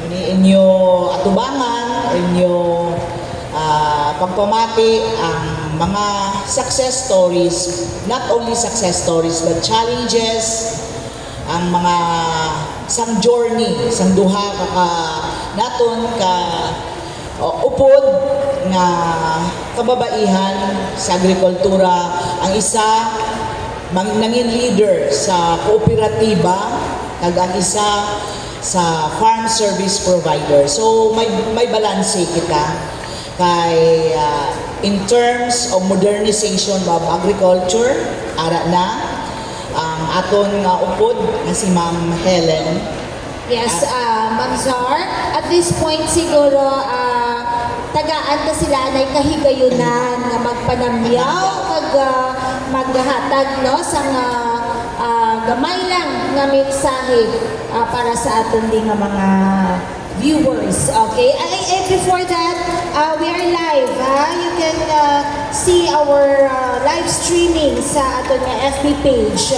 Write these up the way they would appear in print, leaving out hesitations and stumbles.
inyo atubangan, inyo pagpamati ang mga success stories, not only success stories but challenges, ang mga isang journey, isang duha ka naton ka upod nga kababaihan sa agrikultura, ang isa nangin leader sa kooperatiba, kag ang isa sa farm service provider. So may balanse kita kay in terms of modernization of agriculture, ara na ang aton nga upod nga si Ma'am Helen. Yes, Ma'am Zar, at this point siguro tagaan ta sila anay kahigayunan nga magpanamyaw kag maghatag no sa gamay lang nga mensahe para sa aton din nga mga viewers. Okay, and before that, we are live. You can see our live streaming sa aton nga FB page,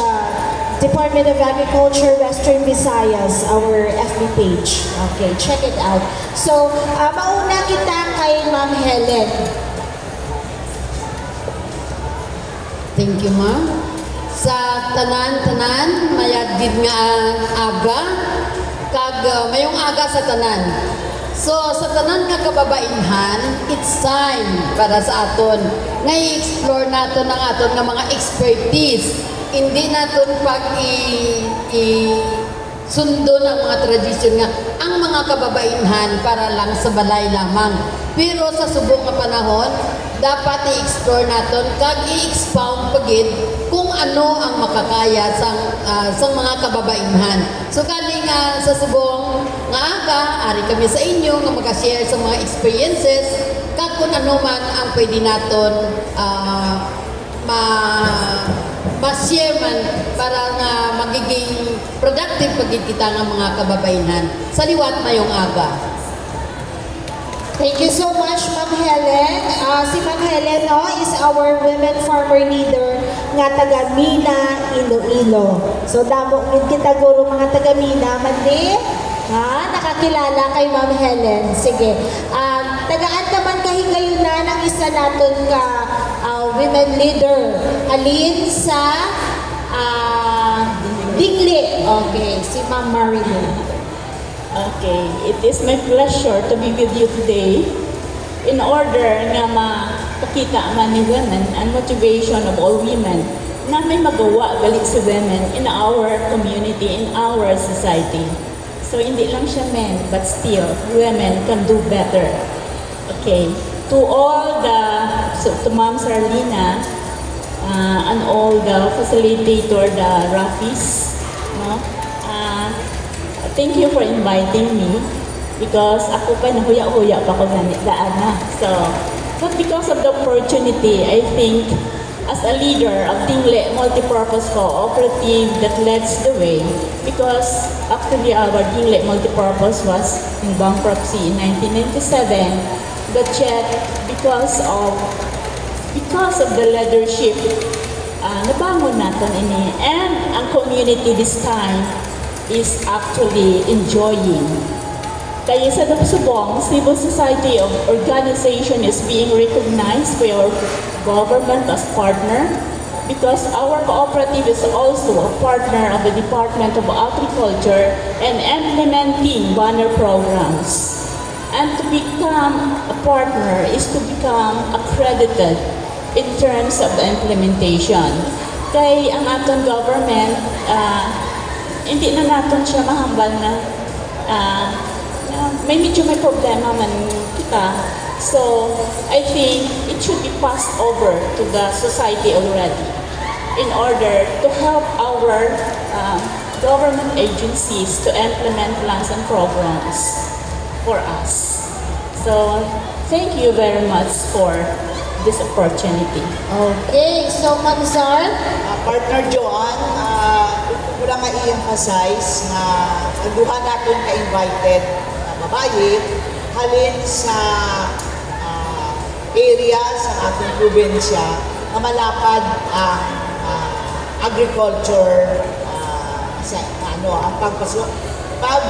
Department of Agriculture Western Visayas, our FB page. Okay, check it out. So, mauna kita kay Ma'am Helen. Thank you, ma'am. Sa tanan-tanan, mayagdid nga aga, kag mayong aga sa tanan. So, sa tanan nga kababainhan, it's time para sa aton nga i-explore naton ang aton nga mga expertise. Hindi naton sundo ng mga tradisyon nga ang mga kababainhan para lang sa balay lamang. Pero sa subong nga panahon, dapat i-explore naton kag i-expound pagid kung ano ang makakaya sa mga kababainhan. So kani nga sa subong nga aga, ari kami sa inyo nga maka-share sa mga experiences kag kung ano man ang pwede naton ma-share man para nga magiging productive pagid kita nga mga kababainhan sa liwat mayong aga. Thank you so much, Ma'am Helen. Si Ma'am Helen is our women farmer leader nga taga Mina, Iloilo. So damo kita guro mga taga Mina man din. Nakakilala kay Ma'am Helen. Sige. Tagaan naman kahigayunan ang isa naton ka women leader. Halin sa Dingli. Okay, si Ma'am Marilyn. Okay, it is my pleasure to be with you today in order nga mapakita man ni women and motivation of all women na may magawa galit sa women in our community, in our society. So hindi lang siya men, but still women can do better. Okay, to all to Ma'am Sarlina and all the facilitator, the Rafis, no? Thank you for inviting me because ako pa nahuya-huya pa ko daan na. So, but because of the opportunity, I think as a leader of Dingle Multipurpose Cooperative that leads the way, because actually our Dingle Multipurpose was in bankruptcy in 1997, but yet because of the leadership, nabangon natin ini, and ang community this time is actually enjoying. Kaya sa subong, civil society organization is being recognized by our government as partner because our cooperative is also a partner of the Department of Agriculture and implementing banner programs. And to become a partner is to become accredited in terms of the implementation. Kaya ang ating government, hindi na natin siya mahambal na may problema man kita. So, I think it should be passed over to the society already in order to help our government agencies to implement plans and programs for us. So, thank you very much for this opportunity. Okay, so Ma'am Zar? Partner Joan, ko lang i-emphasize na ang duha natin ka-invited na babae halin sa area sa ating probinsya na malapad ang agriculture, ang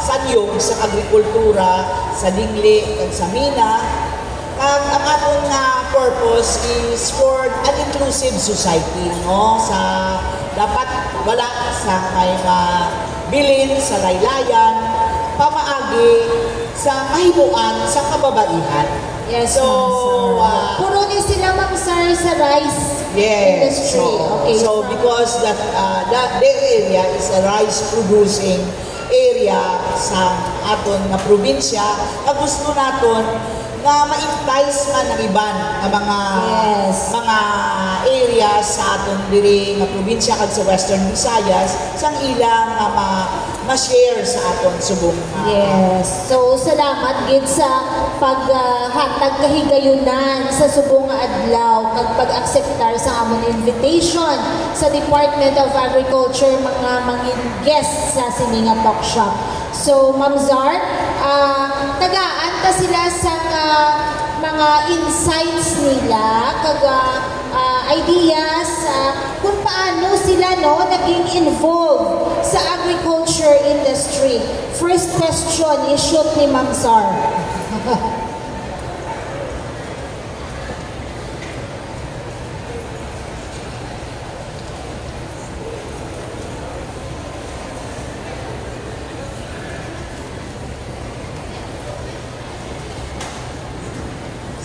sanyong sa agrikultura, sa dingli, ug sa mina. Ang atong purpose is for an inclusive society, no? Sa dapat wala sa may mabilin sa laylayan, pamaagi sa kahimuan sa kababaihan. Yes, So, Ma'am Sar. Puro ni sila, Ma'am Sar, sa rice yes. industry. Okay, So because that their area is a rice producing area sa aton nga probinsya, ang gusto naton nga ma-entice man ang iban nga Yes. mga areas sa aton diri nga probinsya kag sa Western Visayas sang ilang nga ma-share sa aton subong. Yes. So, salamat gid sa paghatag kahigayunan sa subong nga adlaw kag pag-akseptar sa amon invitation sa Department of Agriculture mga mangin guests sa sininga talk shop. So, Ma'am Zar, tagaan ta sila sa mga insights nila kag ideas kung paano sila naging involved sa agriculture industry. First question is shoot ni Ma'am Zar.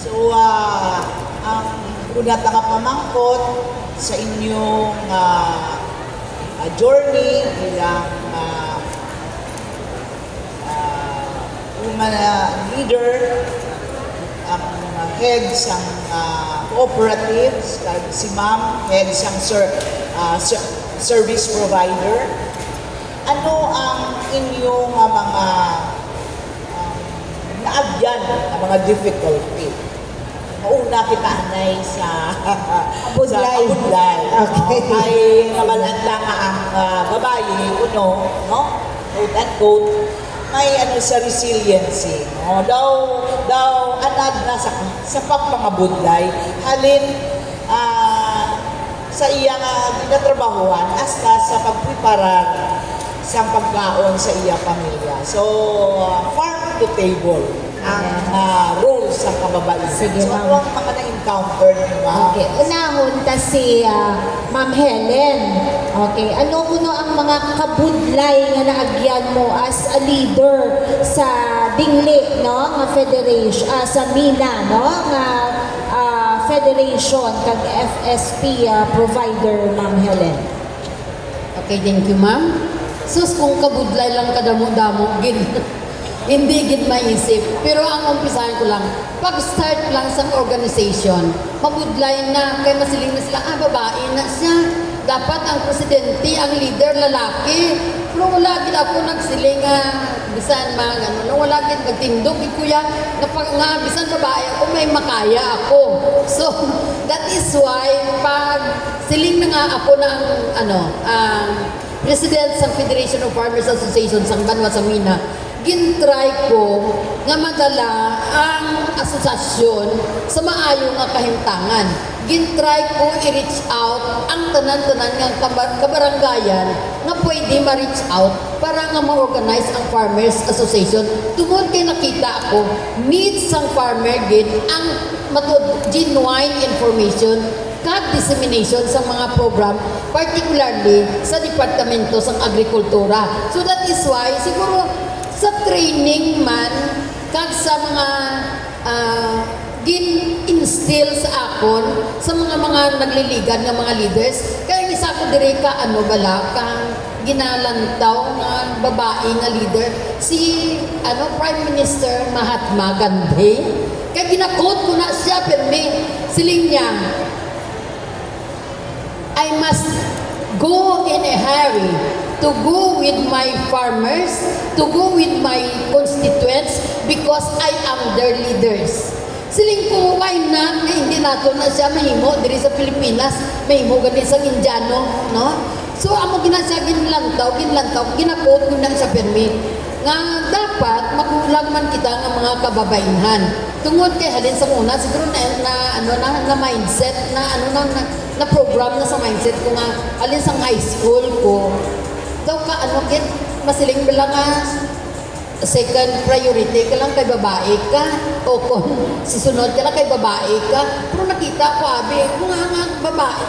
So, ang una nga pamangkot sa inyong journey bilang woman leader, ang head sang cooperatives, si Ma'am, head sang service provider. Ano ang inyong mga naagyan, ang mga difficulty? Mauna kita anay sa Abudlay. Okay. Ay namalanda nga ang babae, no? Quote and quote, may sa resiliency. No? Daw anad na sa pagpangabudlay, halin sa iya nga ginatrabahuan hasta sa pagpreparar sa pagkaon sa iya pamilya. So, farm to table ang role sa kababaihan. Sige, So, Ma'am. ano ang mga na-encounter niyo, Ma'am? Okay, unahon ta si Ma'am Helen. Okay, ano kuno ang mga kabudlay nga naagyan mo as a leader sa dingli, no, nga federation, sa Mina, no, nga federation kag FSP provider, Ma'am Helen. Okay, thank you, ma'am. Sus, kung kabudlay lang kadamo-damo, hindi gid maisip. Pero ang umpisahan ko lang, pag-start lang sa organization, mabudlay na, kaya masiling na sila, babae na siya. Dapat ang presidente, ang leader, lalaki. Pero wala gid ako nagsiling bisan mga gano'n. Wala gid nagtindog, kuya, nga bisan babae ako, may makaya ako. So, that is why, pag siling na nga ako ng, President sa Federation of Farmers Association sa Banwa sa Mina, gintry ko nga madala ang asosasyon sa maayo nga kahimtangan. Gintry ko i-reach out ang tanan-tanan nga kabarangayan nga pwede ma-reach out para nga ma-organize ang Farmers Association. Tungod kay nakita ako, needs ang farmer gid ang genuine information kag dissemination sa mga program, particularly sa Departamento sa Agrikultura. So that is why, siguro sa training man, kag sa mga gin-instill sa akon, sa mga nagliligan ng mga leaders, kaya isa ko dire ka, kang ginalantaw nga babae nga leader, si Prime Minister Mahatma Gandhi. Kaya ginakot ko na siya, pero may siling niya, I must go in a hurry to go with my farmers, to go with my constituents because I am their leaders. Siling ko, why not? Hindi nato na siya mahimo diri sa Pilipinas, mahimo gani sa Indiano, no? So, amo ginasya ginlantaw, ginakot ko lang sa permit. Nga dapat makulang man kita ng mga kababainhan. Tungod kay halin sa una, siguro na mindset, na program na sa mindset ko nga, halin sa high school ko, daw ka, masiling bilang second priority ka lang kay babae ka o kung sisunod ka lang kay babae ka. Pero nakita ko,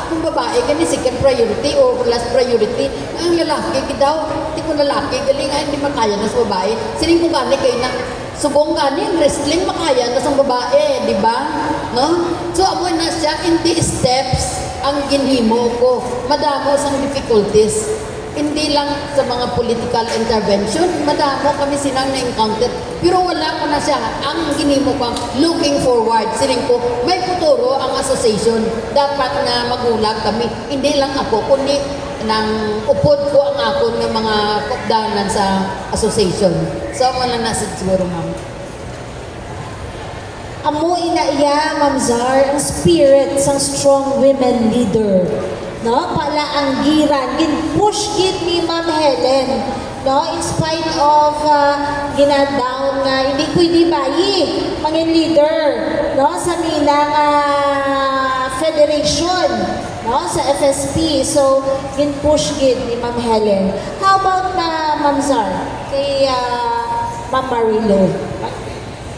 kung babae ka ni second priority o last priority, ang lalaki ka daw, hindi ko lalaki, galing hindi makaya na sa babae. Sining ko gani kayo na subong gani, wrestling makaya na sa babae, di ba? No? So, amo na siya, in the steps ang ginhimo ko. Madamo sang difficulties. Hindi lang sa mga political intervention, madamo kami sinang na-encounter. Pero wala ko na siya. Ang ginimo ko, looking forward. Siling ko, may futuro ang association. Dapat na magulag kami. Hindi lang ako, kundi nang upod ko ang akon ng mga kopdanan sa association. So, wala na siguro, ma'am. Amo inaiya, Ma'am Zar, ang spirit sang strong women leader. No, pala ang giran, gin-push gid ni Ma'am Helen. No, in spite of ginadown nga, hindi pwede bayi, mangin leader, no, sa minang federation, no, sa FSP. So, gin-push gid ni Ma'am Helen. How about Ma'am Zar, kay Ma'am Marilo?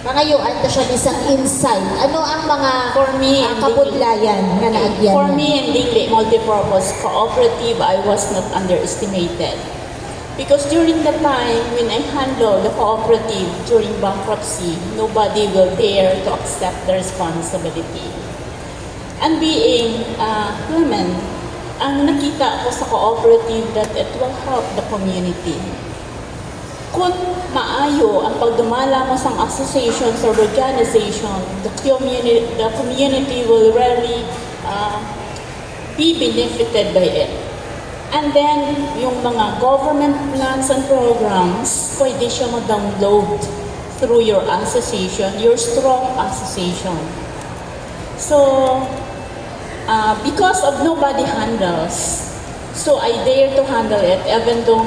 Pangayuan ta siya isang insight. Ano ang mga For me, kabudlayan nga naagyan? For me, in Dingli Multipurpose Cooperative, I was not underestimated. Because during the time when I handled the cooperative during bankruptcy, nobody will dare to accept the responsibility. And being women, ang nakita ko sa cooperative that it will help the community. Kung maayo ang pagdumala mo sa associations or organization, the community will really be benefited by it. And then, yung mga government plans and programs, pwede siya ma-download through your association, your strong association. So, because of nobody handles, so I dare to handle it, even though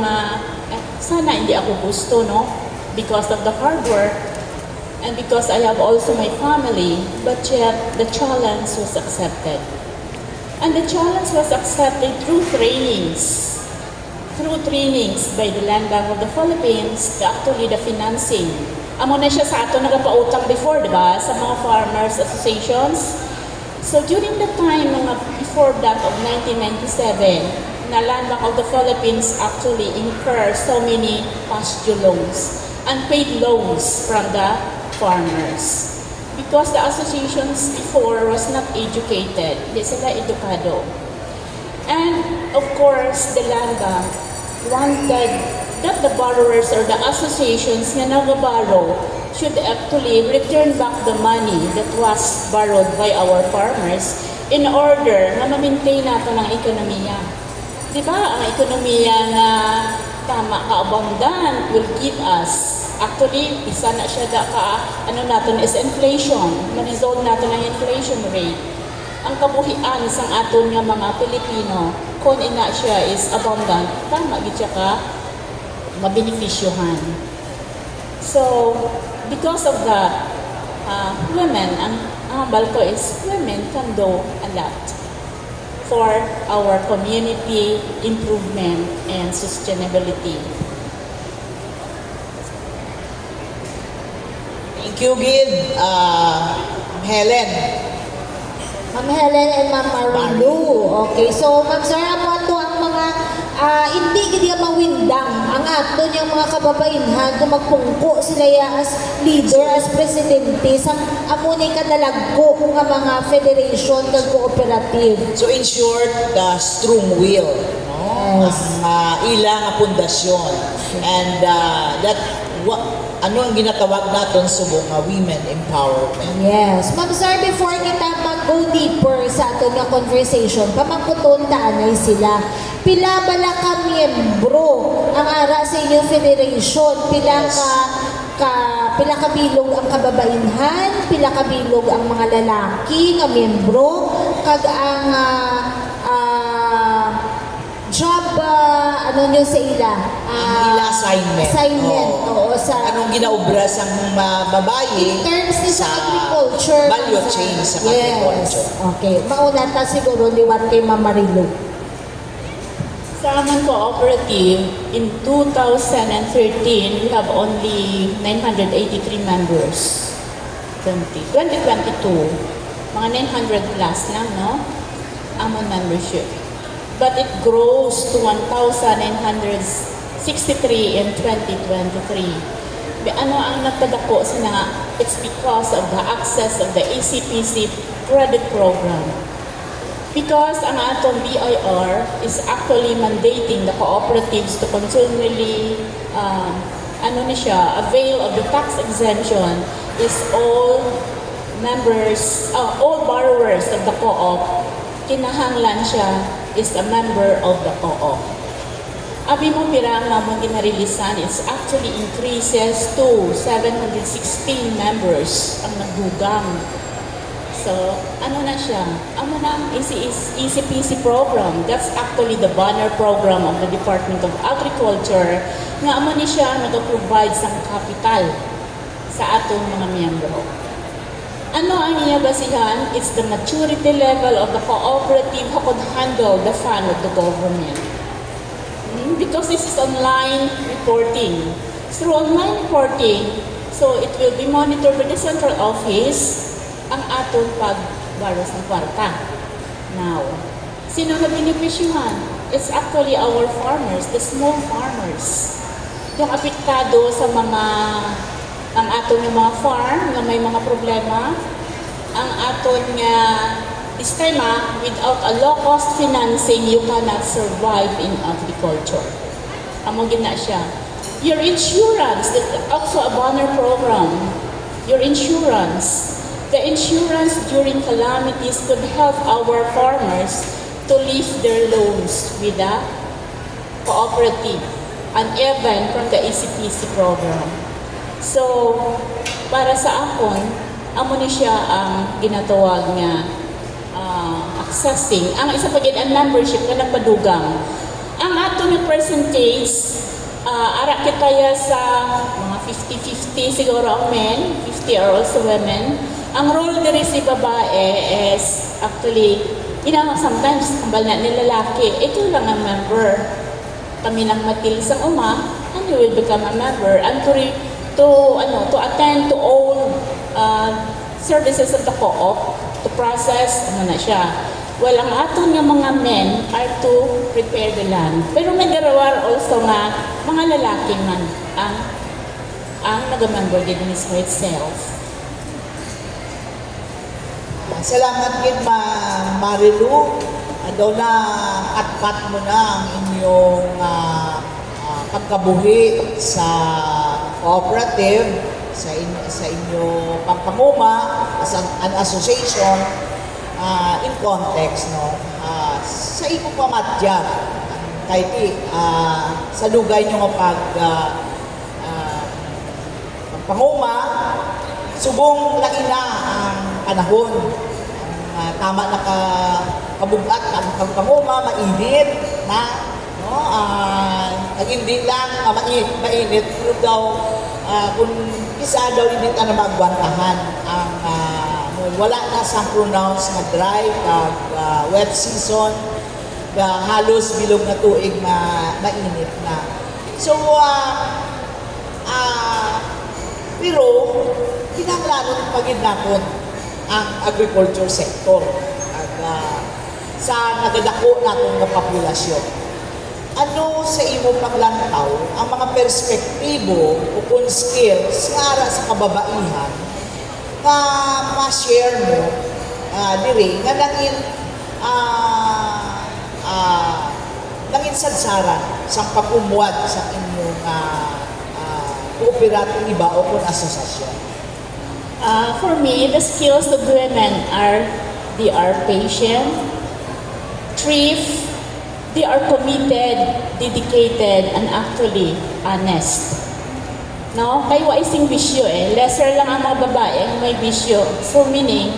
sana hindi ako gusto, no? Because of the hard work and because I have also my family, but yet the challenge was accepted. And the challenge was accepted through trainings. Through trainings by the Land Bank of the Philippines, actually the financing. Amo na siya sa ato nagapautang before, di ba? Sa mga farmers associations. So during the time, before that of 1997, na Land Bank of the Philippines actually incur so many past due loans, unpaid loans from the farmers. Because the associations before was not educated, hindi sila edukado. And of course, the Land Bank wanted that the borrowers or the associations na nag-borrow should actually return back the money that was borrowed by our farmers in order na ma-maintain nato ng ekonomiya. Di ba, ang ekonomiya nga tama ka-abundant will give us, actually, isa na siya ano natin is inflation, ma-resolve natin ang inflation rate. Ang kabuhian isang aton nga mga Pilipino, kung ina siya is abundant, tama gid siya ka mabenepisyohan. So, because of that, women, ang hambal ko is women can do a lot for our community improvement and sustainability. Thank you, Gid. Helen. Ma'am Helen and Ma'am Marilu. Okay, so Ma'am Zara, mo ato ang mga hindi gid mawindang ang ato niyang mga kababainhan kung magpungko sila as leader, as presidente sa amo ni kadalagko nga mga federation kag cooperative. So in short, the strong will, no? Yes. Ang ilang pundasyon. And ano ang ginatawag natin subong women empowerment. Yes. Ma'am Zara, before kita mag-go deeper sa ato nga conversation, pamangkuton taanay sila. Pila bala ka miyembro ang ara sa inyong federation? Pila ka bilog ang kababainhan, pila ka bilog ang mga lalaki nga miyembro, kag ang job ano nyo sa ila? Ila assignment. Assignment, oo. Sa Anong ginaubra sa babae in terms ni sa agriculture. value chain sa agriculture. Okay. Mauna ta siguro liwat kay Ma'am Marilu. Sa among cooperative, in 2013, we have only 983 members. 2022, mga 900 plus lang, no? Among membership. But it grows to 1,963 in 2023. Ano ang nagpadako sa nga? It's because of the access of the ACPC credit program. Because ang atong BIR is actually mandating the cooperatives to continually avail of the tax exemption is all members, all borrowers of the co-op, kinahanglan siya is a member of the co-op. Abi mo pira nga mong ginarilisan, it's actually increases to 716 members ang nagdugang. So, ano na siya? Ano na ang ECPC program? That's actually the banner program of the Department of Agriculture nga amo ni siya nag-provide sa capital sa atong mga miyembro. Ano ang iya basihan? It's the maturity level of the cooperative who could handle the fund of the government. Because this is online reporting. Through online reporting, so it will be monitored by the central office ang atong pagbaros ng kwarta. Now, sino na benefisyuhan? It's actually our farmers, the small farmers. Yung apektado sa ang aton yung mga farm na may mga problema, ang aton nga this time without a low-cost financing, you cannot survive in agriculture. Amo gina siya. Your insurance, that's also a banner program. Your insurance. The insurance during calamities could help our farmers to lift their loans with the cooperative and even from the ECPC program. So, para sa akon, amo ni siya ang ginatawag nga accessing. Ang isa pagin ang membership na nagpadugang. Ang ato ng percentage, ara kitaya sa mga 50-50 siguro ang men, 50 are also women. Ang role diri si babae is actually, sometimes kambal na ni lalaki, ito lang ang member. Kami lang matilis ang uma, and you will become a member. And to attend to all services of the co-op, to process, na siya. Well, ang aton nga mga men are to prepare the land. Pero may garawar also nga, mga lalaki man ang nag-member din mismo itself. Salamat kid Marilu. Daw na at mo na ang inyong pagkabuhi sa cooperative, sa inyong pagpanguma as an association in context, no? Sa imo pamatyag, kahit sa lugay nyo nga pagpanguma, subong laina ang panahon. Tama na kabugat ang pagpanguma, mainit na, no? Hindi lang mainit, pero daw kung isa daw hindi ka na magwantahan ang wala na sa pronounced na dry kag wet season halos bilog na tuig na mainit na. So pero kinahanglan pagid naton ang agriculture sector sa nagadako naton nga populasyon. Ano sa imo paglantaw ang mga perspektibo o kung skills nga ara sa kababaihan na ma-share mo diri nga nangin sadsaran sa pag-umuwad sa inyong kooperative iba o kung asosasyon? For me, the skills of women they are patient, thrift, they are committed, dedicated, and actually honest. No? Kaya wa ising bisyo lesser lang ang mga babae ang may bisyo. So meaning,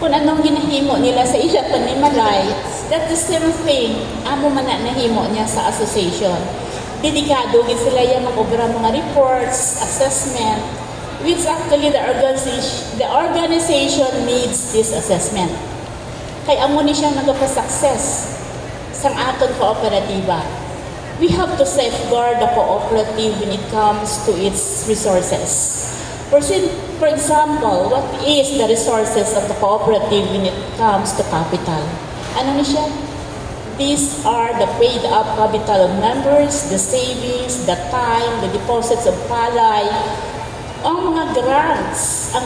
kung anong ginahimo nila sa iya panimalay, that's the same thing, amo man na nahimo niya sa association. Dedikado gid sila yung mag-obra mga reports, assessment, which actually the organization needs this assessment. Kaya amo ni siyang nagpa-success sa aton kooperatiba. we have to safeguard the cooperative when it comes to its resources. For example, what is the resources of the cooperative when it comes to capital? Ano ni siya? These are the paid up capital of members, the savings, the time, the deposits of palay, ang mga grants and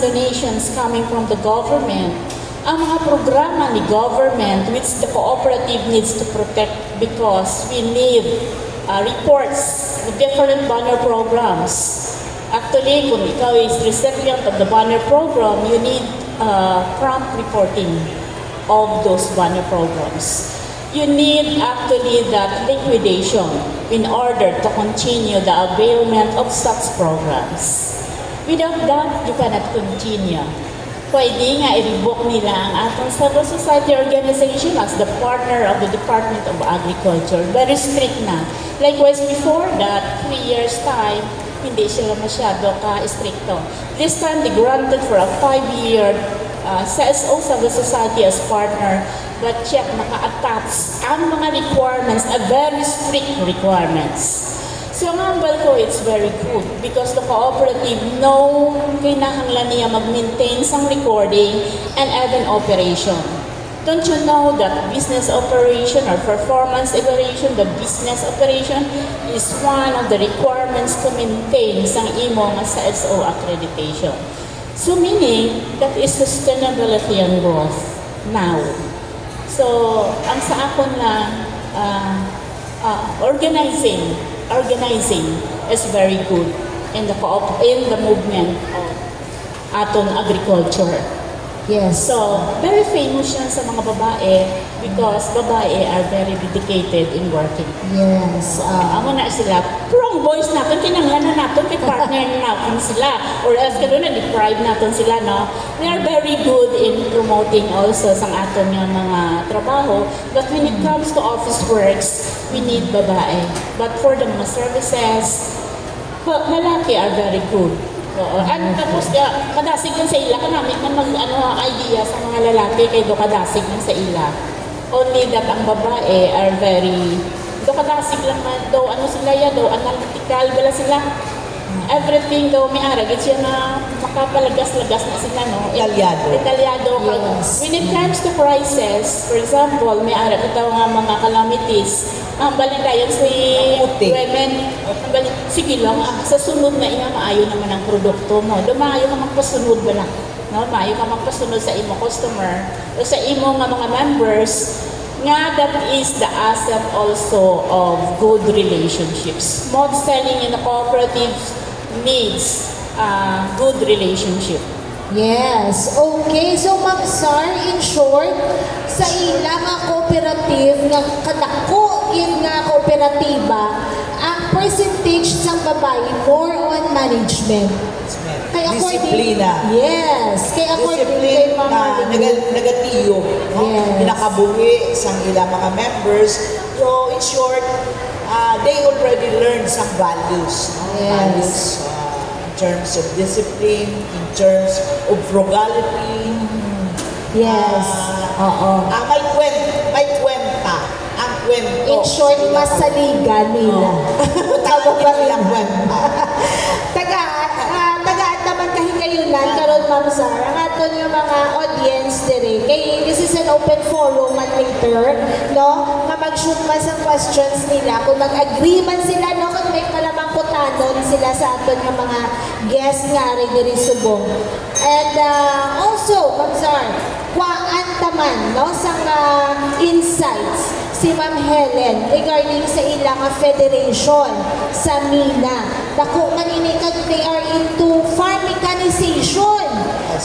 donations coming from the government, ang mga programa ni government which the cooperative needs to protect because we need reports with different banner programs. Actually, kung ikaw is recipient of the banner program, you need prompt reporting of those banner programs. You need actually that liquidation in order to continue the availment of such programs. Without that, you cannot continue. Pwede nga i-revoke nila ang atong civil society organization as the partner of the Department of Agriculture. Very strict na. Likewise, before that, 3 years time, hindi sila masyado ka-stricto. This time, they granted for a 5-year CSO Civil Society as partner, but check, naka-attach ang mga requirements, very strict requirements. So, ang ambal ko, it's very good because the cooperative know kinahanglan niya mag-maintain sang recording and even operation. Don't you know that business operation or performance evaluation, the business operation is one of the requirements to maintain sang imo nga CSO accreditation. So meaning, that is sustainability and growth now. So, ang sa akon lang, organizing is very good in the movement of aton agriculture. Yes. So, very famous yan sa mga babae because babae are very dedicated in working. Yes. Amo na sila, prong boys natin, kinanglan na natin, may partner na natin sila. Or else, gano'n na-deprive natin sila, no? They are very good in promoting also sa aton yung mga trabaho. But when it comes to office works, we need babae. But for the mga services, lalaki are very good. Oo. At tapos, kadasig man sa ila, kanamit man idea sa mga lalaki kay do kadasig man sa ila. Only that ang babae are very, do kadasig lang man, do sila ya, do analytical, wala sila. Everything daw may aragit siya na makapalagas-lagas na sila, no? Detalyado. Yes. When it comes to crisis, for example, may aragit daw nga mga calamities, ang balindayan si women, sige lang, sa sunod na iya, maayo naman ang produkto mo. Maayo ka magpasunod ba lang? No? Maayo ka magpasunod sa imo customer o sa imo nga mga members, nga that is the asset also of good relationships. Smooth selling in the cooperative needs good relationship. Yes. Okay. So, Ma'am Sar, in short, sa ila nga cooperative, nga kadako yun nga kooperatiba, ang percentage ng babae more on management. Kaya Disiplina. Yes. Kaya according kay Discipline Ma'am na nagatiyo. No? Yes. Pinakabuhi sa ilang mga members. So, in short, they already learned some values. No? Yes. Values in terms of discipline, in terms of frugality. Yes. Oo. May kwenta. Ang kwento. In short, masaligan nila. Tawag ba nilang kwenta? Tagaan naman kahigayunan, karon Ma'am Sar, ang aton yung mga audience dire. Kay this is an open forum man later, no? Nga mag-shoot man sa questions nila. Kung mag-agree man sila, no? Kung may palamang kutanon sila sa aton yung mga guests nga rin diri subong. And also, Ma'am Sar, kuhaan taman, no? Sa insights si Ma'am Helen regarding sa ilang federation sa Mina. Dako man ini kag they are into farm mechanization.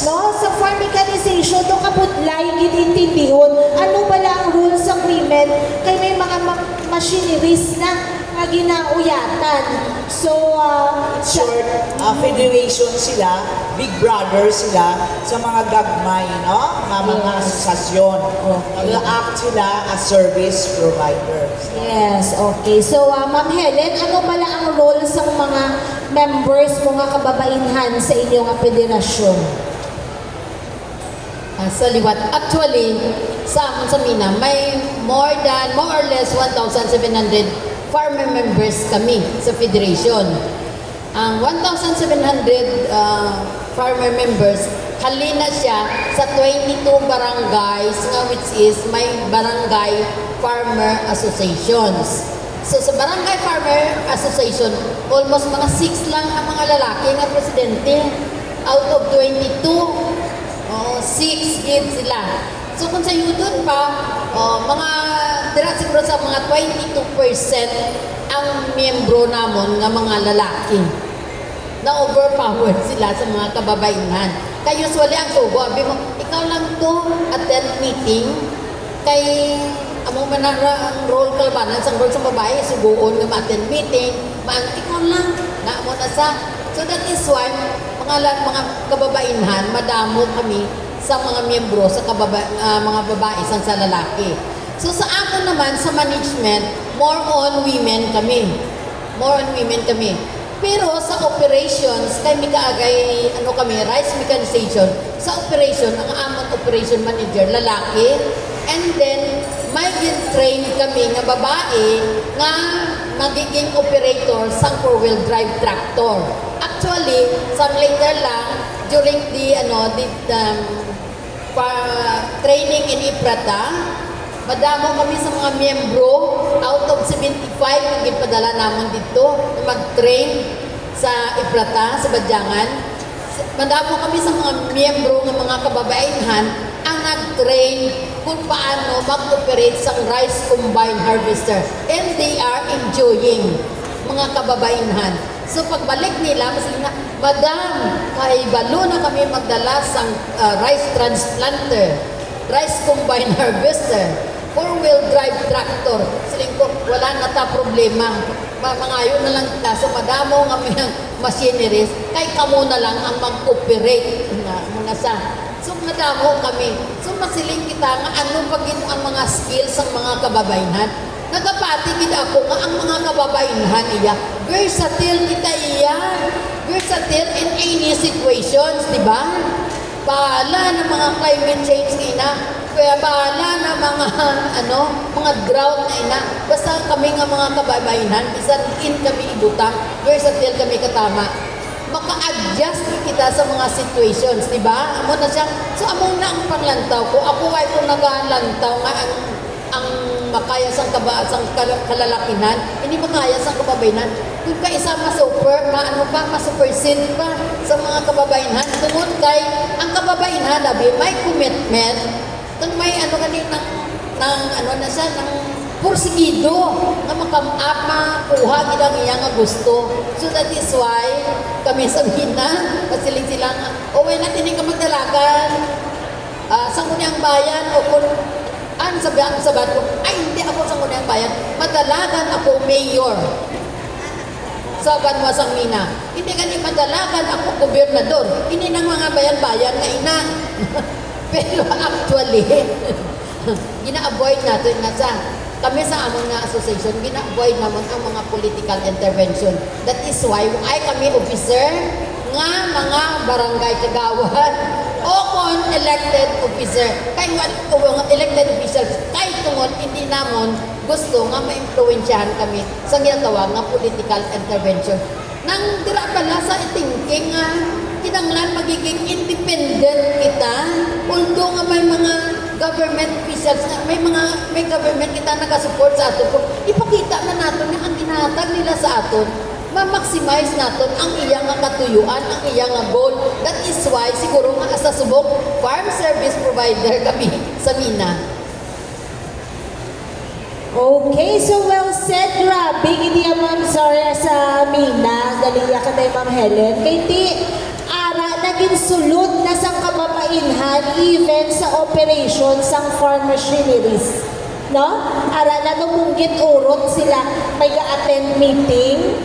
No, sa farm mechanization do kabudlay gid intindihon ano bala ang rules agreement kay may mga machineries na nga ginauyatan. So Short, federation sila, big brother sila sa mga gagmay, no? Mga asosasyon. Nag-act sila as service providers. yes, okay. So, Ma'am Helen, ano pala ang role sa mga members, mga kababainhan sa inyong federasyon? Sa liwat. Actually, sa amon sa Mina, may more or less 1,700 farmer members kami sa federation. Ang 1,700 farmer members, halina siya sa 22 barangays which is may barangay farmer associations. So sa barangay farmer association, almost mga 6 lang ang mga lalaki nga presidente. Out of 22, 6 gid sila. So kung sa yudon pa, mga dira siguro sa mga 22% ang miyembro namon nga mga lalaki. Na overpowered sila sa mga kababaihan. Kaya usually ang sugo, abi mo, ikaw lang to attend meeting, kay among manara ang role kalbanan sa role sa babae, sugoon nga ma-attend meeting, ikaw lang, na mo na sa. So that is why, mga kababaihan, madamo kami sa mga miyembro, sa mga babae, sa lalaki. So sa ako naman, sa management, more on women kami. More on women kami. Pero sa operations, kay mikaagay, rice mechanization, sa operation, ang amon operation manager, lalaki, and then, may train kami nga babae nga magiging operator sa 4-wheel drive tractor. Actually, some later lang, during the training in Iprata, madamo kami sa mga miyembro, out of 75 yung ipadala naman dito, mag-train sa Iprata, sa Badyangan. Madamo kami sa mga miyembro ng mga kababaihan ang nag-train kung paano mag-operate sa rice combine harvester. And they are enjoying, mga kababaihan. So pagbalik nila, mas na, Madam, kay balo na kami magdala sa rice transplanter, rice combine harvester, 4-wheel drive tractor. Siling ko, wala na ta problema. Mangayo na lang kita. So madamo nga may machineries, kay kamo na lang ang mag-operate na muna sa. So madamo kami. So masiling kita nga ano pagin ang mga skills ng mga kababaihan. Nagapatigid ako nga ang mga kababaihan iya. Versatile kita iya. Versatile in any situations, di ba? Bahala ng mga climate change ina. Kaya bahala na mga drought na ina. Basta kami nga mga kababaihan, bisan in kami ibutang, versatile kami katama. Maka-adjust kita sa mga situations, di ba? Amo na siya. So, among na ang panglantaw ko. Ako ay kung naglantaw nga ang makaya sang kalalakinan, hindi makaya sang kababaihan. Kung ka isa ma-supersede pa sa mga kababaihan, tungod kay ang kababaihan, may commitment, kung may ng porsigido na makamapa, kuha gidang iya nga gusto. So that is why kami sa Mina, pasiling sila nga, natin ka magdalagan, sa kunyang bayan, o kung sabat ko, hindi ako sa kunyang bayan, madalagan ako mayor sa Banwasang Mina. Hindi ganit madalagan ako gobernador. Hindi ng mga bayan-bayan na ina. Pero actually, gina-avoid natin kami sa among nga association, gina-avoid naman ang mga political intervention. That is why kami officer nga mga barangay kagawad o kon elected officer. Kay elected officer, kahit tungod hindi namon gusto nga ma-influensyahan kami sa ginatawag nga political intervention. Nang dira pala sa thinking nga kinanglan magiging independent kita, although nga may mga government officials, may government kita nagasupport sa aton, ipakita na natin nga ang ginatag nila sa aton, ma-maximize natin ang iyang katuyuan, ang iyang goal. That is why siguro nga sa subok farm service provider kami sa Mina. Okay, so well said. Grabe, hindi Ma'am Zora sa Mina. Daliya ka tayo, Ma'am Helen. Kaya naging sulod na sang kababainhan even sa operation sang farm machineries. No? Ara na tumunggit urot sila may attend meeting.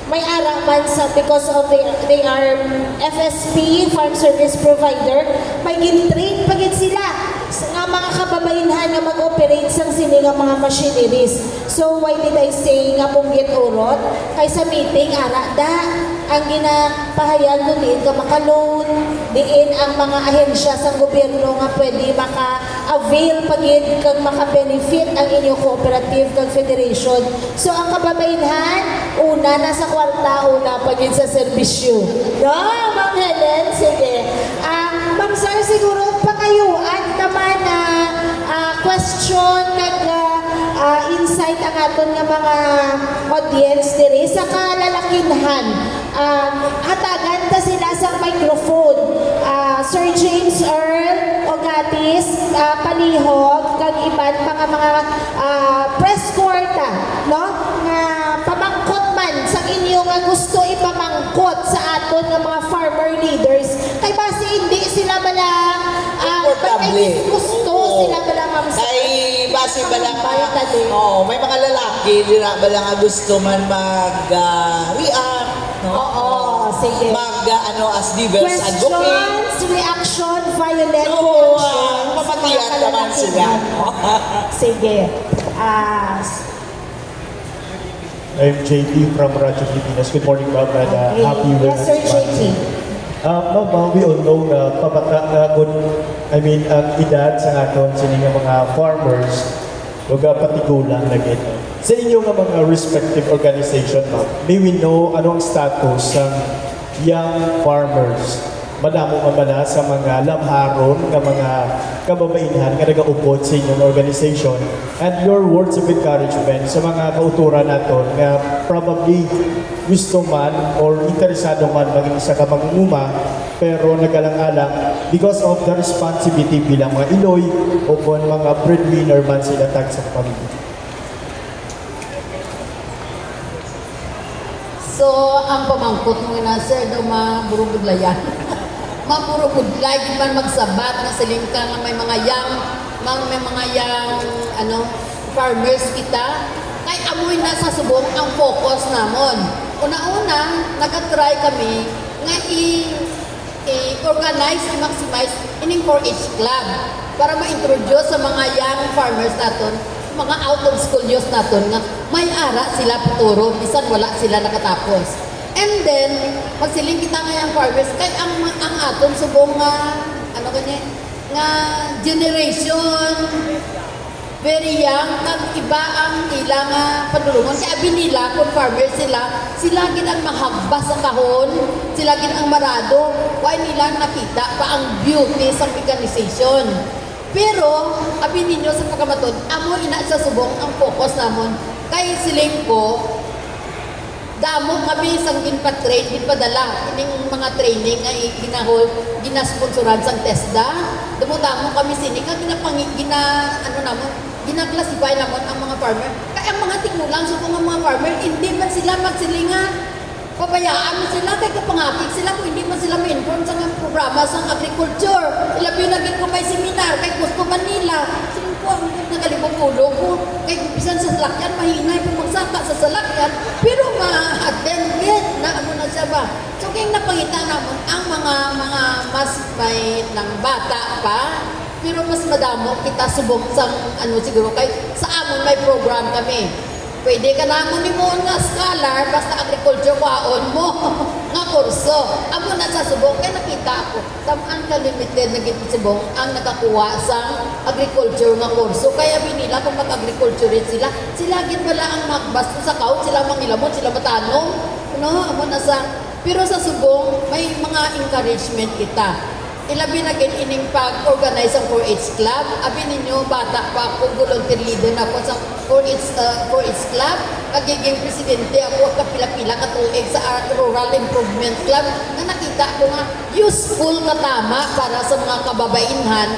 May araman sa because of they are FSP, farm service provider, may gin-train pagit sila. nga mga kababainhan nga mag-operate sang sini nga mga machineries. So why did I say nga punggit urot? Kay sa meeting ara da ang ginapahayag kung diin ka maka-loan, diin ang mga ahensya sa gobyerno nga pwede maka-avail pagid kag maka-benefit ang inyong cooperative kag federation. So ang kababainhan, una nasa kwarta, una pagid sa serbisyo. No, Ma'am Helen, sige. Ma'am Sir, siguro pakayuan naman na question kag insight ang aton nga mga audience diri sa kalalakinhan. Hatagan ta sila sa microphone. Sir James Earl Ogatis, Palihog, kag iban mga press corps no? Nga pamangkot man sa inyo nga gusto ipamangkot sa aton nga mga farmer leaders. Kay base hindi sila bala Komportable. gusto Oo. sila bala ma'am Sir. Kay base ba lang Bayad din. may mga lalaki dira ba lang nga gusto man mag-react, no? Oo, sige. As diverse advocate. Questions, reaction, violent So, reactions. mapatiyan mga naman sila. kalalakihan. Sige. I'm JP from Radyo Pilipinas. Good morning, ma'am, and happy Yes, Sir Women's JP. Month. Ma'am, we all know na pabata na ang edad sa aton sa nga mga farmers, huwag patigulang na gito. Sa inyo nga mga respective organization, ma'am, may we know anong status ng young farmers? Madamo ka ba na sa mga lamharon ng mga kababainhan nga nagaupod sa inyong organization, and your words of encouragement sa mga kauturan naton nga probably gusto man or interesado man maging isa ka mangunguma pero nagalang-alang because of the responsibility bilang mga Iloy o kung mga breadwinner man sila tag sa pamilya. So, ang pamangkot mo na, sir, daw maburubudlayan. Maburubudlay, di man magsabat na siling ka nga may mga young, farmers kita. Kay amoy na sa subong ang focus namon. Una-una, nag-try kami nga i-organize, i-maximize ining 4-H club para ma-introduce sa mga young farmers naton, mga out of school youth naton nga may ara sila puturo bisan wala sila nakatapos. And then magsiling kita nga yung farmers kay ang aton subong nga nga generation very young kag iba ang ilang padulungan kay abi nila kung farmers sila gid ang mahabba sa kahon, sila gid ang marado, why nila nakita pa ang beauty sa organization. Pero, abi ninyo sa pagkamatod, amo ina sa subong ang focus namon kay siling ko, damo kami sang ginpa-train, ginpadala, ining mga training nga ginasponsoran sang TESDA, damo kami sini, nga gina-classify namon ang mga farmer. Kaya ang mga tignulang subong ang mga farmer, hindi man sila magsilinga, pabayaan mo sila kay kapangakik sila kung hindi man sila ma-inform sa mga programa sa agriculture. Ilabi na gid ko may seminar kay gusto man nila. Sino po ang nagalibong ulo ko kay bisan sa salakyan mahinay kung magsaka sa salakyan pero ma-attend gid na na siya ba. So kay napangita namon ang mga mas may nang bata pa pero mas madamo kita subok sang siguro kay sa amon may program kami. Pwede ka namon ni mo nga scholar basta agriculture kwaon mo nga kurso. Amo na sa subong kay nakita ko tamaan ka limited na gid subong ang nakakuha sa agriculture nga kurso. Kaya binila kung mag-agriculture sila gid wala ang magbasto sa kaut, sila mangilamon, sila matanong. No, amo na sa pero sa subong may mga encouragement kita. Ilabi na gid ining pag-organize ang 4-H club. Abi ninyo bata pa ako, volunteer leader na ako sa 4-H club. Kagiging presidente ako kapila-pila katuig sa Rural Improvement Club na nakita ko nga useful na tama para sa mga kababainhan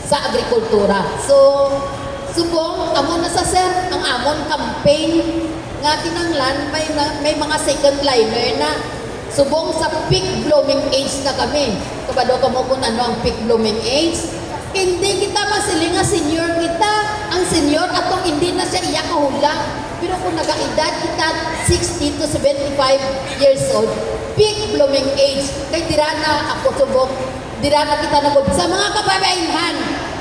sa agrikultura. So, subong, amo na sa sir, ang amon campaign nga tinanglan, may mga second liner na subong sa peak blooming age na kami. Kabado ka mo kung ano ang peak blooming age. Hindi kita masilinga senior kita. Ang senior atong hindi na siya iya kahula. Pero kung nag-edad kita 60 to 75 years old, peak blooming age. Kay dira na ako subong, dira na kita nagod sa mga kababainhan.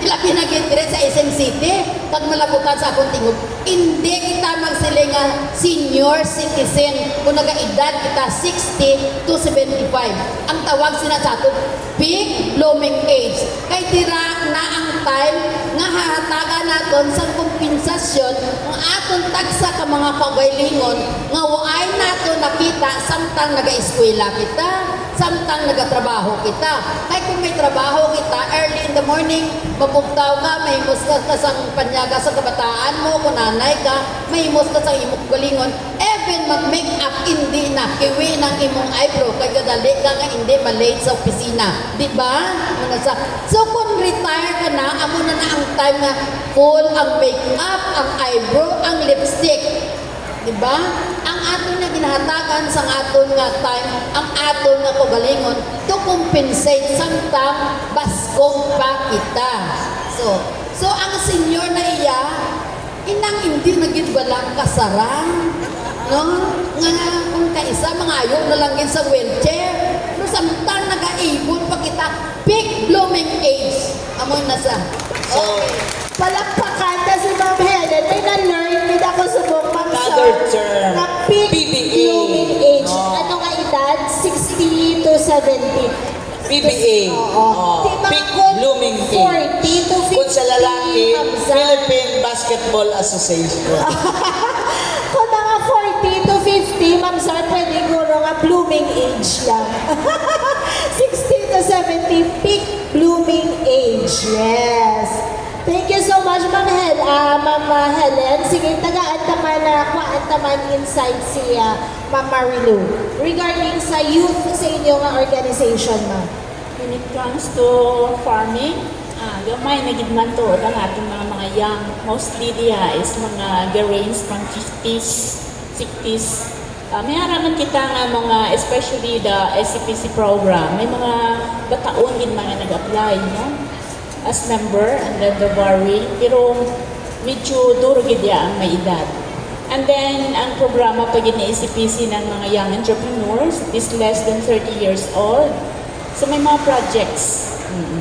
Ilabi na dire sa SM City, kag malabutan sa akong tingog. Hindi kita magsiling nga senior citizen kung nagaedad kita 60 to 75. Ang tawag sila sa aton, peak blooming age. Kay tira na ang time nga hahatagan naton sa kompensasyon ang aton tagsa ka mga kagaylingon nga waay nato nakita samtang naga-eskwela kita, samtang nagatrabaho kita. Kay kung may trabaho kita early in the morning, mapugtaw ka, may himos ka sang panyaga sa kabataan mo, kung nanay ka, may himos ka sang imong galingon, even mag-make up hindi na kiwi ng imong eyebrow, kay gadali ka nga hindi malate sa opisina. Di ba? So kung retire ka na, amo na ang time nga full ang make-up, ang eyebrow, ang lipstick. Diba? Ang aton nga ginahatagan sa aton nga time, ang aton nga kagalingon to compensate samtang baskog pa kita. So ang senior na iya, inang hindi nagid walang kasarang, no? Nga kung kaisa mga ayaw na lang yun sa wheelchair, no samtang nag-aibon pa kita, peak blooming age. Amoy na sa. Okay. Palakpakan na si Ma'am Helen. May na-learn din ako sa buong Ma'am Another Sir. term. Na peak PBA. blooming age. No. Ano nga edad? 60 to 70. PBA. Oo. Di ba Peak kung blooming 40 age. to 50, Kung sa lalaki, Ma'am Sar. Philippine Basketball Association. Kung mga 40 to 50, Ma'am Sar, pwede guro nga blooming age lang. 60 to 70, peak blooming age. Yes. Thank you so much, Ma'am Helen. Sige, tagaan taman na kuhaan taman inside si Ma'am Marilu. Regarding sa youth sa inyong organization, Ma'am. When it comes to farming, gamay na gidman to ang ating mga young. Mostly diya is mga range from 50s, 60s. May haraman kita nga mga, especially the SCPC program, may mga bataon din mga nag-apply, no? As member under the Barry, pero medyo durugid ya ang may edad. And then, ang programa pag ni SCPC ng mga young entrepreneurs is less than 30 years old. So may mga projects,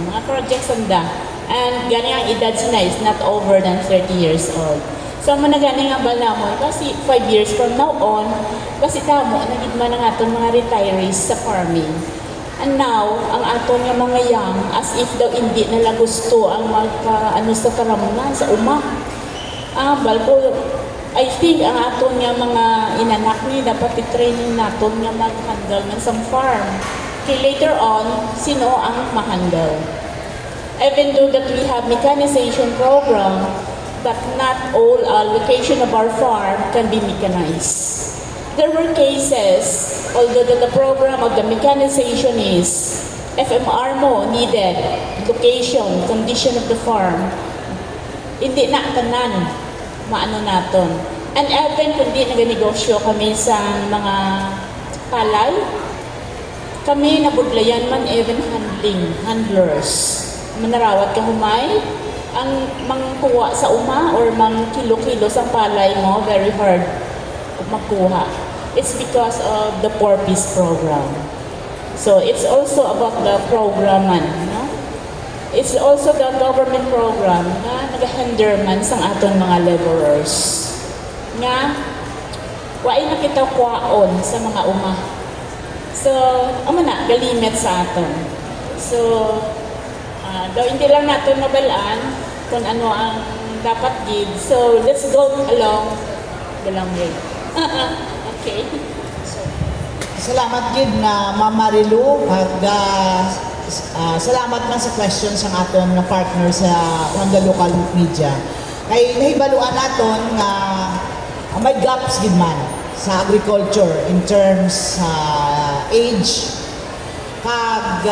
mga projects anda. And gani ang edad sila is not over than 30 years old. So managani nga bala mo, kasi 5 years from now on, kasi tamo, nagigma na nga itong mga retirees sa farming. And now, ang aton nga mga young, as if daw hindi nila gusto ang sa karamunan, sa uma. Balko, I think ang aton nga mga inanak ni dapat i-training naton nga mag-handle ng some farm. Okay, later on, sino ang ma-handle? Even though that we have mechanization program, but not all location of our farm can be mechanized. There were cases, although the program of the mechanization is FMR mo needed, location, condition of the farm, hindi na tanan, maano naton. And even kung di naganegosyo kami sa mga palay, kami nabudlayan man even handlers. Manarawat ka humay, ang mangkuha sa uma or mang kilo-kilo sa palay mo, very hard magkuha. It's because of the Poor Peace program. So it's also about the program man, no? It's also the government program na nag-hinder man sa aton mga laborers. Nga, waay na kita kwaon sa mga uma. So, na, galimit sa aton. So, daw hindi lang natin mabalaan kung ano ang dapat gid. So, let's go along the long way. Okay. Salamat gid na Ma'am Marilu. Salamat man sa questions ang aton na partner sa from the local media. Kay nahibaluan naton nga may gaps gid man sa agriculture in terms sa age kag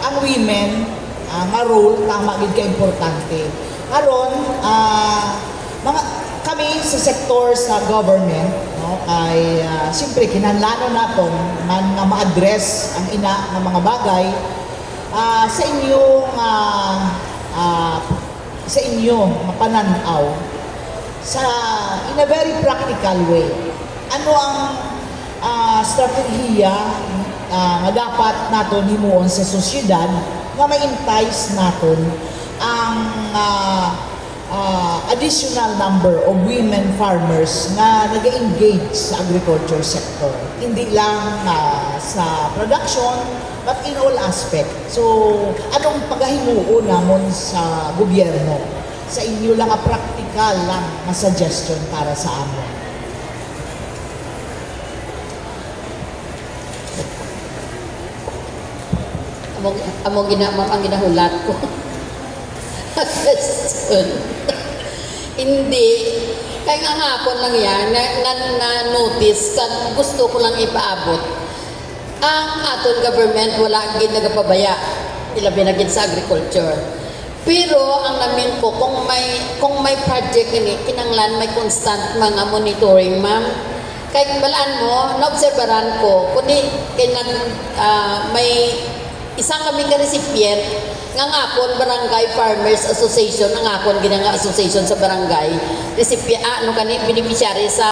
ang women nga role tama gid ka importante. Karon mga kami sa sektor sa government, no, ay siyempre kinahanglan naton man nga ma-address ang ina ng mga bagay sa inyong pananaw sa in a very practical way. Ano ang strategiya nga dapat naton himuon sa sosyedad nga ma-entice naton ang additional number of women farmers na nag-engage sa agriculture sector. Hindi lang sa production, but in all aspect. So, anong paghahimuo namon sa gobyerno? Sa inyo lang practical lang na suggestion para sa amon. Among ang ginahulat ko. Question. Hindi. Kaya nga hapon lang yan, na-notice, gusto ko lang ipaabot. Ang aton government, wala gid nagapabaya. Ilabi na gid sa agriculture. Pero ang namin ko, kung may project ini, kinanglan may constant mga monitoring, ma'am. Kaya balaan mo, naobserbaran ko, kundi may isang kami ka recipient, nga ngakon Barangay Farmers Association, ang ngakon ginanga association sa barangay, recipient, beneficiary sa